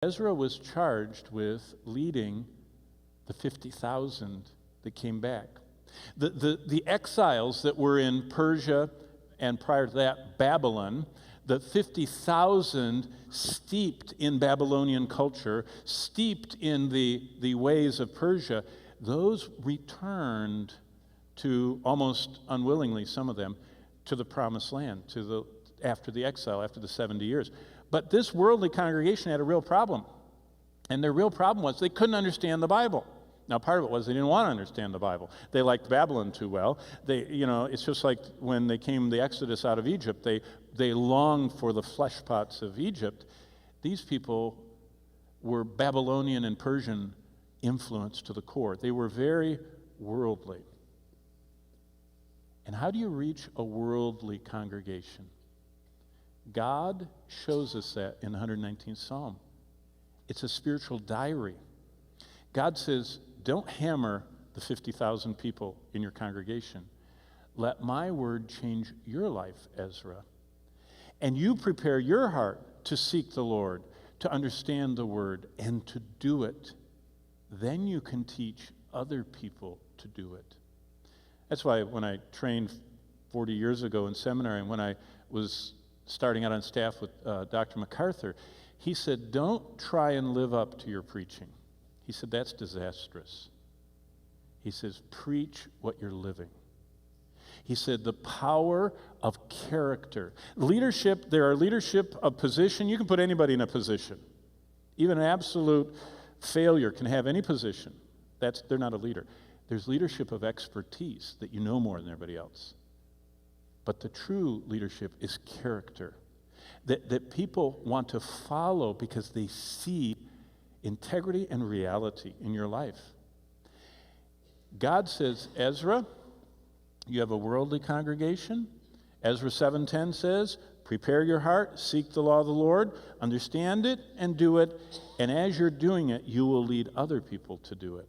Ezra was charged with leading the 50,000 that came back. The exiles that were in Persia and prior to that, Babylon, the 50,000 steeped in Babylonian culture, steeped in the ways of Persia, those returned to, almost unwillingly, some of them, to the promised land, after the exile, after the 70 years. But this worldly congregation had a real problem. And their real problem was they couldn't understand the Bible. Now, part of it was they didn't want to understand the Bible. They liked Babylon too well. It's just like when they came the Exodus out of Egypt, they longed for the flesh pots of Egypt. These people were Babylonian and Persian influenced to the core. They were very worldly. And how do you reach a worldly congregation? God shows us that in the 119th Psalm. It's a spiritual diary. God says, don't hammer the 50,000 people in your congregation. Let my word change your life, Ezra. And you prepare your heart to seek the Lord, to understand the word, and to do it. Then you can teach other people to do it. That's why when I trained 40 years ago in seminary, and when I was starting out on staff with Dr. MacArthur, he said, don't try and live up to your preaching. He said, that's disastrous. He says, preach what you're living. He said, the power of character. Leadership, there are leadership of position. You can put anybody in a position. Even an absolute failure can have any position. They're not a leader. There's leadership of expertise, that you know more than everybody else. But the true leadership is character, that people want to follow because they see integrity and reality in your life. God says, Ezra, you have a worldly congregation. Ezra 7:10 says, prepare your heart, seek the law of the Lord, understand it and do it, and as you're doing it, you will lead other people to do it.